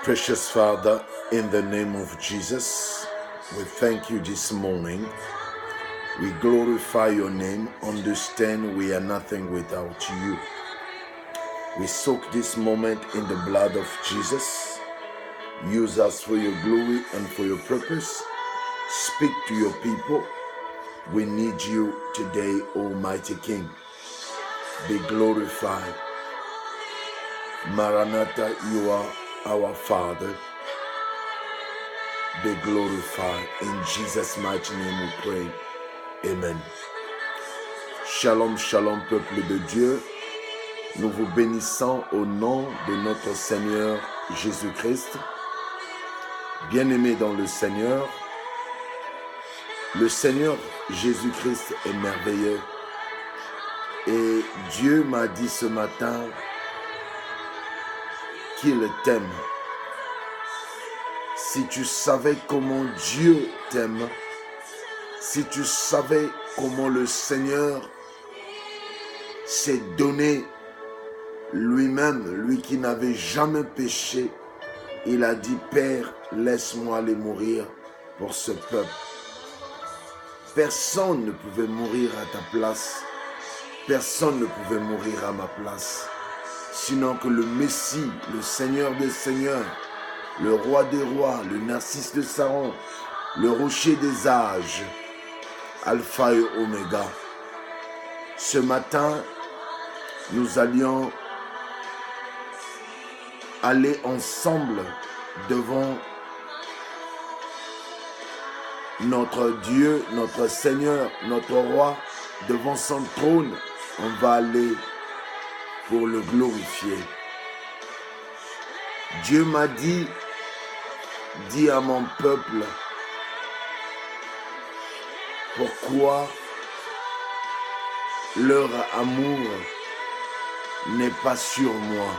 Precious Father, in the name of Jesus, we thank you this morning. We glorify your name. Understand we are nothing without you. We soak this moment in the blood of Jesus. Use us for your glory and for your purpose. Speak to your people. We need you today, Almighty King. Be glorified. Maranatha, you are our Father. Be glorified. In Jesus' mighty name we pray. Amen. Shalom, shalom, peuple de Dieu. Nous vous bénissons au nom de notre Seigneur Jésus-Christ. Bien-aimés dans le Seigneur Jésus-Christ est merveilleux. Et Dieu m'a dit ce matin qu'il t'aime. Si tu savais comment Dieu t'aime, si tu savais comment le Seigneur s'est donné lui-même, lui qui n'avait jamais péché, il a dit, Père, laisse-moi aller mourir pour ce peuple. Personne ne pouvait mourir à ta place. Personne ne pouvait mourir à ma place. Sinon que le Messie, le Seigneur des Seigneurs, le Roi des Rois, le Narcisse de Saron, le Rocher des âges, Alpha et Oméga. Ce matin, nous allions aller ensemble devant notre Dieu, notre Seigneur, notre Roi, devant son trône. On va aller pour le glorifier. Dieu m'a dit, dis à mon peuple, pourquoi leur amour n'est pas sur moi?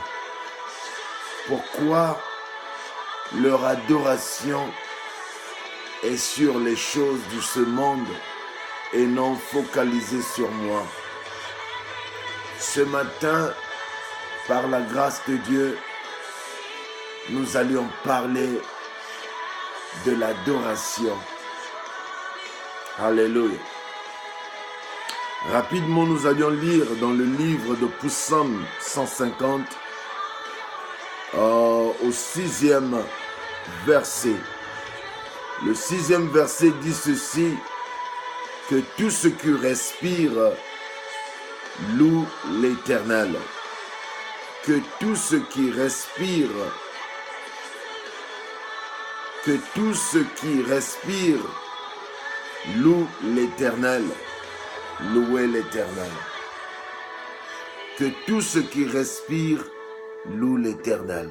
Pourquoi leur adoration est sur les choses de ce monde et non focalisée sur moi? Ce matin, par la grâce de Dieu, nous allions parler de l'adoration. Alléluia. Rapidement, nous allions lire dans le livre de Psaume 150 au 6e verset. Le 6e verset dit ceci, que tout ce qui respire loue l'Éternel. Que tout ce qui respire, loue l'Éternel. Louez l'Éternel. Que tout ce qui respire loue l'Éternel.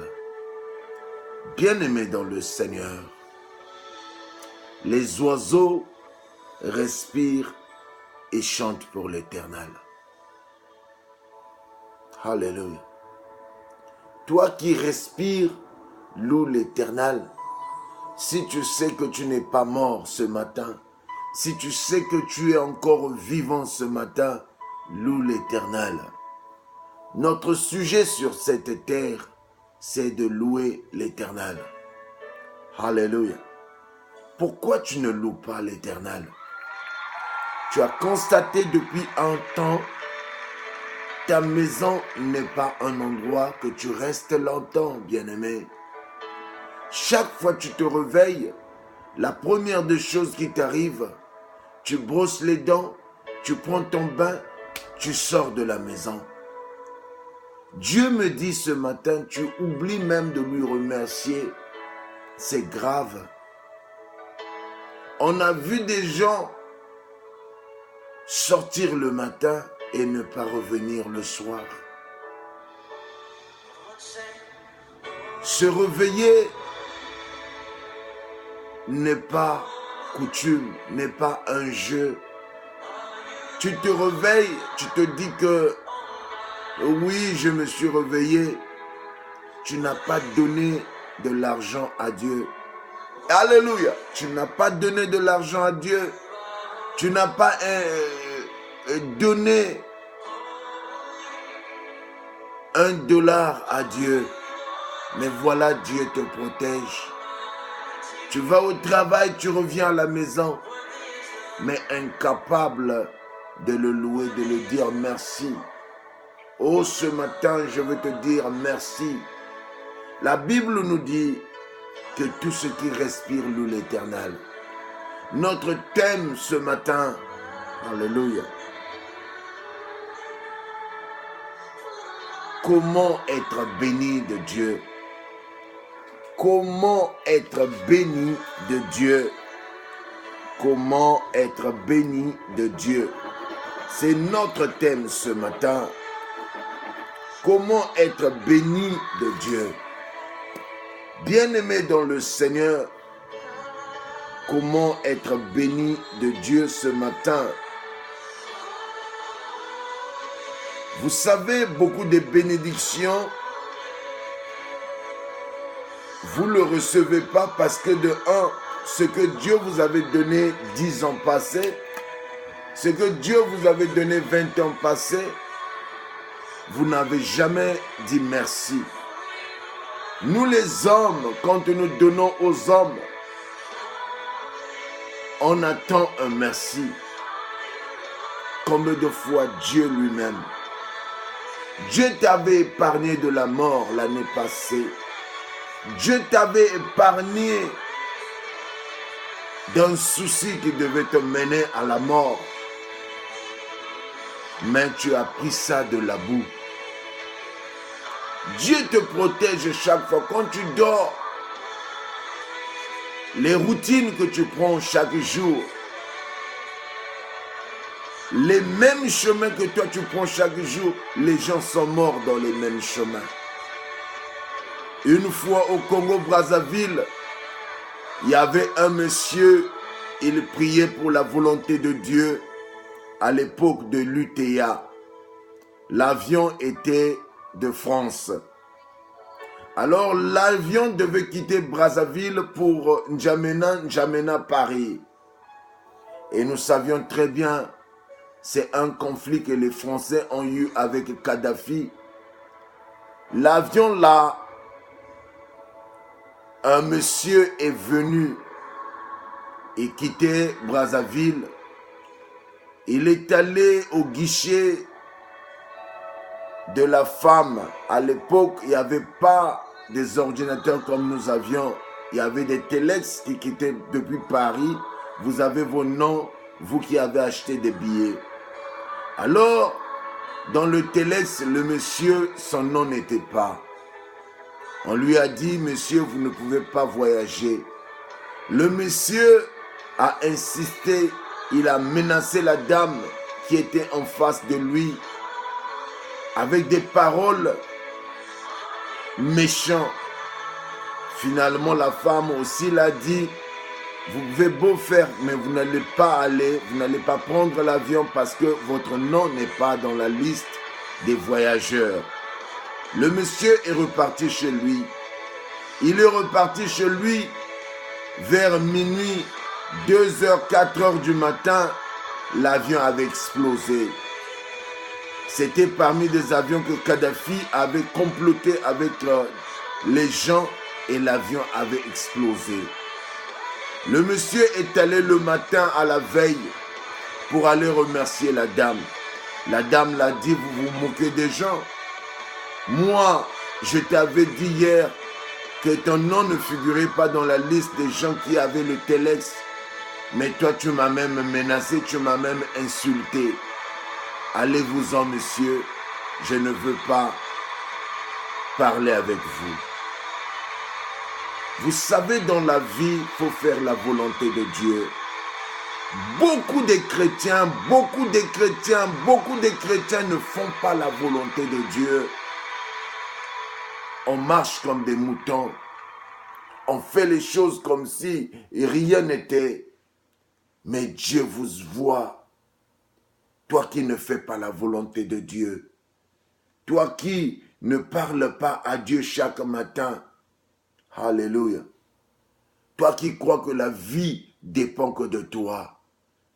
Bien-aimés dans le Seigneur, les oiseaux respirent et chantent pour l'Éternel. Alléluia. Toi qui respires, loue l'Éternel. Si tu sais que tu n'es pas mort ce matin, si tu sais que tu es encore vivant ce matin, loue l'Éternel. Notre sujet sur cette terre, c'est de louer l'Éternel. Alléluia. Pourquoi tu ne loues pas l'Éternel? Tu as constaté depuis un temps, ta maison n'est pas un endroit que tu restes longtemps, bien-aimé. Chaque fois que tu te réveilles, la première des choses qui t'arrive, tu brosses les dents, tu prends ton bain, tu sors de la maison. Dieu me dit ce matin, tu oublies même de lui remercier. C'est grave. On a vu des gens sortir le matin et ne pas revenir le soir. Se réveiller n'est pas coutume, n'est pas un jeu. Tu te réveilles, tu te dis que oui, je me suis réveillé. Tu n'as pas donné de l'argent à Dieu. Alléluia. Tu n'as pas donné de l'argent à Dieu. Tu n'as pas donné $1 à Dieu. Mais voilà, Dieu te protège. Tu vas au travail, tu reviens à la maison, mais incapable de le louer, de le dire merci. Oh, ce matin, je veux te dire merci. La Bible nous dit que tout ce qui respire loue l'Éternel. Notre thème ce matin, alléluia. Comment être béni de Dieu? Comment être béni de Dieu? Comment être béni de Dieu? C'est notre thème ce matin. Comment être béni de Dieu? Bien-aimé dans le Seigneur, comment être béni de Dieu ce matin? Vous savez, beaucoup de bénédictions, vous ne le recevez pas parce que de un, ce que Dieu vous avait donné 10 ans passés, ce que Dieu vous avait donné 20 ans passés, vous n'avez jamais dit merci. Nous les hommes, quand nous donnons aux hommes, on attend un merci. Combien de fois Dieu lui-même, Dieu t'avait épargné de la mort l'année passée. Dieu t'avait épargné d'un souci qui devait te mener à la mort. Mais tu as pris ça de la boue. Dieu te protège chaque fois. Quand tu dors, les routines que tu prends chaque jour, les mêmes chemins que toi tu prends chaque jour, les gens sont morts dans les mêmes chemins. Une fois au Congo-Brazzaville, il y avait un monsieur, il priait pour la volonté de Dieu à l'époque de l'UTA. L'avion était de France. Alors l'avion devait quitter Brazzaville pour N'Djamena, Paris. Et nous savions très bien, c'est un conflit que les Français ont eu avec Kadhafi. L'avion là, un monsieur est venu et quitté Brazzaville. Il est allé au guichet de la femme. À l'époque, il n'y avait pas des ordinateurs comme nous avions. Il y avait des téléx qui quittaient depuis Paris. Vous avez vos noms, vous qui avez acheté des billets. Alors, dans le téléx, le monsieur, son nom n'était pas. On lui a dit, monsieur, vous ne pouvez pas voyager. Le monsieur a insisté, il a menacé la dame qui était en face de lui avec des paroles méchantes. Finalement, la femme aussi l'a dit, vous pouvez beau faire, mais vous n'allez pas aller, vous n'allez pas prendre l'avion parce que votre nom n'est pas dans la liste des voyageurs. Le monsieur est reparti chez lui. Il est reparti chez lui vers minuit, 2h, 4h du matin. L'avion avait explosé. C'était parmi des avions que Kadhafi avait comploté avec les gens et l'avion avait explosé. Le monsieur est allé le matin à la veille pour aller remercier la dame. La dame l'a dit, vous vous moquez des gens. Moi, je t'avais dit hier que ton nom ne figurait pas dans la liste des gens qui avaient le téléx. Mais toi, tu m'as même menacé, tu m'as même insulté. Allez-vous-en, monsieur, je ne veux pas parler avec vous. Vous savez, dans la vie, il faut faire la volonté de Dieu. Beaucoup de chrétiens ne font pas la volonté de Dieu. On marche comme des moutons. On fait les choses comme si rien n'était. Mais Dieu vous voit. Toi qui ne fais pas la volonté de Dieu. Toi qui ne parles pas à Dieu chaque matin. Alléluia. Toi qui crois que la vie dépend que de toi.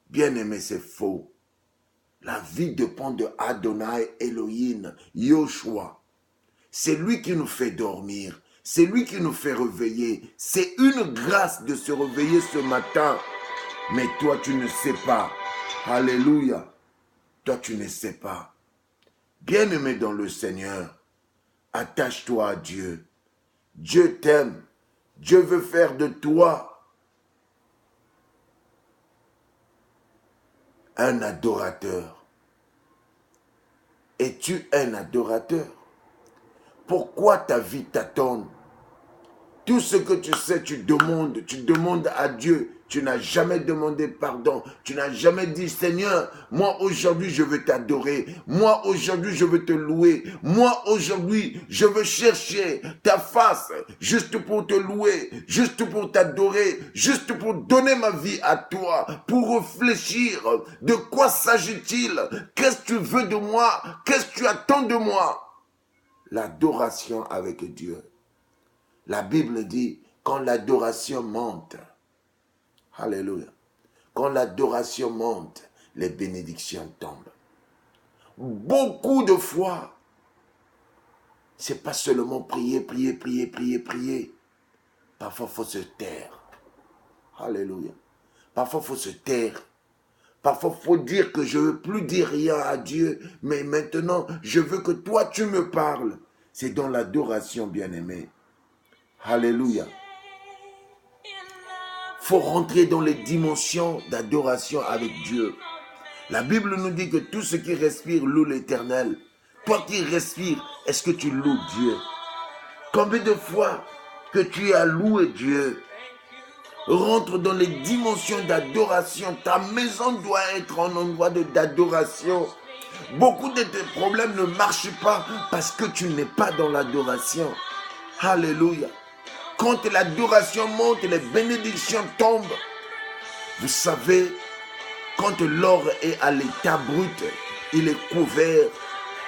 Bien-aimé, c'est faux. La vie dépend de Adonai, Elohim, Yoshua. C'est lui qui nous fait dormir. C'est lui qui nous fait réveiller. C'est une grâce de se réveiller ce matin. Mais toi, tu ne sais pas. Alléluia. Toi, tu ne sais pas. Bien-aimé dans le Seigneur, attache-toi à Dieu. Dieu t'aime. Dieu veut faire de toi un adorateur. Es-tu un adorateur? Pourquoi ta vie t'attend? Tout ce que tu sais, tu demandes à Dieu. Tu n'as jamais demandé pardon. Tu n'as jamais dit, Seigneur, moi aujourd'hui je veux t'adorer. Moi aujourd'hui je veux te louer. Moi aujourd'hui je veux chercher ta face juste pour te louer, juste pour t'adorer, juste pour donner ma vie à toi, pour réfléchir. De quoi s'agit-il? Qu'est-ce que tu veux de moi? Qu'est-ce que tu attends de moi? L'adoration avec Dieu. La Bible dit, quand l'adoration monte, alléluia, quand l'adoration monte, les bénédictions tombent. Beaucoup de fois, c'est pas seulement prier. Parfois, il faut se taire. Alléluia. Parfois, il faut se taire. Parfois, il faut dire que je ne veux plus dire rien à Dieu, mais maintenant, je veux que toi, tu me parles. C'est dans l'adoration, bien-aimé. Alléluia. Il faut rentrer dans les dimensions d'adoration avec Dieu. La Bible nous dit que tout ce qui respire loue l'Éternel. Toi qui respires, est-ce que tu loues Dieu? Combien de fois que tu as loué Dieu? Rentre dans les dimensions d'adoration. Ta maison doit être un endroit d'adoration. Beaucoup de tes problèmes ne marchent pas parce que tu n'es pas dans l'adoration. Alléluia. Quand l'adoration monte, les bénédictions tombent. Vous savez, quand l'or est à l'état brut, il est couvert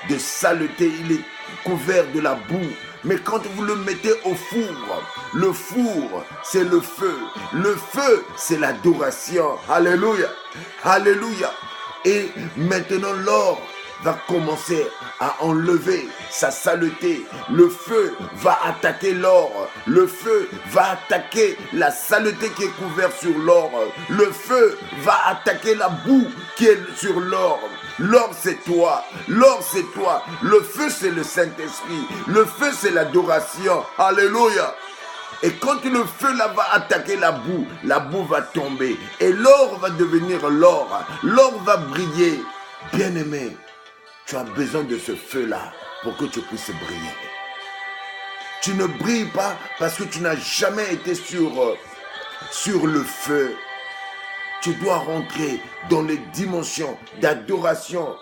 de saleté, il est couvert de la boue. Mais quand vous le mettez au four, le four, c'est le feu. Le feu, c'est l'adoration. Alléluia. Alléluia. Et maintenant, l'or va commencer à enlever sa saleté. Le feu va attaquer l'or. Le feu va attaquer la saleté qui est couverte sur l'or. Le feu va attaquer la boue qui est sur l'or. L'or, c'est toi. L'or, c'est toi. Le feu, c'est le Saint-Esprit. Le feu, c'est l'adoration. Alléluia. Et quand le feu là va attaquer la boue va tomber. Et l'or va devenir l'or. L'or va briller. Bien-aimé, tu as besoin de ce feu-là pour que tu puisses briller. Tu ne brilles pas parce que tu n'as jamais été sur le feu. Tu dois rentrer dans les dimensions d'adoration.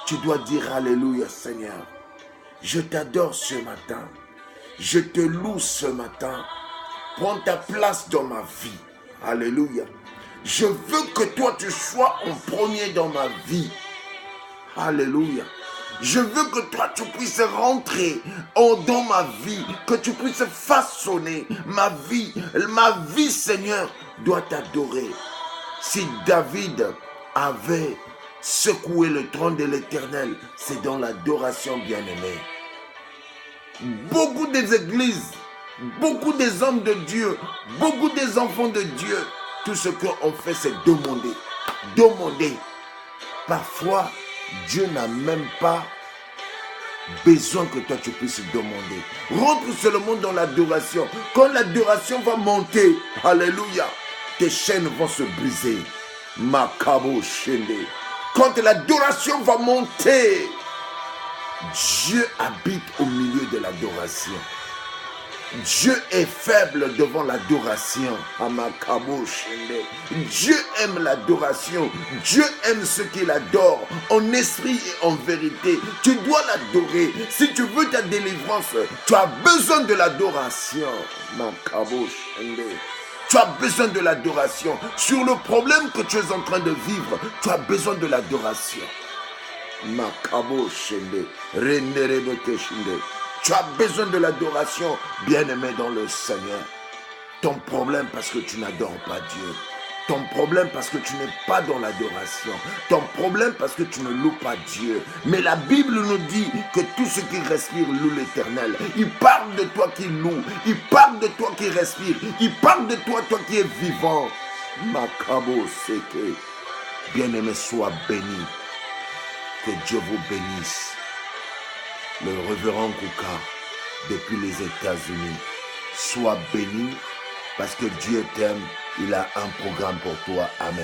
Tu dois dire Alléluia Seigneur. Je t'adore ce matin. Je te loue ce matin. Prends ta place dans ma vie. Alléluia. Je veux que toi tu sois en premier dans ma vie. Alléluia. Je veux que toi tu puisses rentrer dans ma vie, que tu puisses façonner ma vie. Ma vie, Seigneur, doit t'adorer. Si David avait secoué le trône de l'Éternel, c'est dans l'adoration, bien-aimée. Beaucoup des églises, beaucoup des hommes de Dieu, beaucoup des enfants de Dieu, tout ce qu'on fait, c'est demander. Demander. Parfois, Dieu n'a même pas besoin que toi tu puisses demander. Rentre seulement dans l'adoration. Quand l'adoration va monter, alléluia, tes chaînes vont se briser. Makabo Shende. Quand l'adoration va monter, Dieu habite au milieu de l'adoration. Dieu est faible devant l'adoration. Dieu aime l'adoration. Dieu aime ceux qui l'adorent en esprit et en vérité. Tu dois l'adorer. Si tu veux ta délivrance, tu as besoin de l'adoration. Tu as besoin de l'adoration. Sur le problème que tu es en train de vivre, tu as besoin de l'adoration. Tu as besoin de l'adoration, bien-aimé dans le Seigneur. Ton problème parce que tu n'adores pas Dieu. Ton problème parce que tu n'es pas dans l'adoration. Ton problème parce que tu ne loues pas Dieu. Mais la Bible nous dit que tout ce qui respire loue l'Éternel. Il parle de toi qui loue. Il parle de toi qui respire. Il parle de toi, toi qui es vivant. Makabo Seke. Bien-aimé, sois béni. Que Dieu vous bénisse. Le révérend Kouka, depuis les États-Unis. Sois béni parce que Dieu t'aime. Il a un programme pour toi. Amen.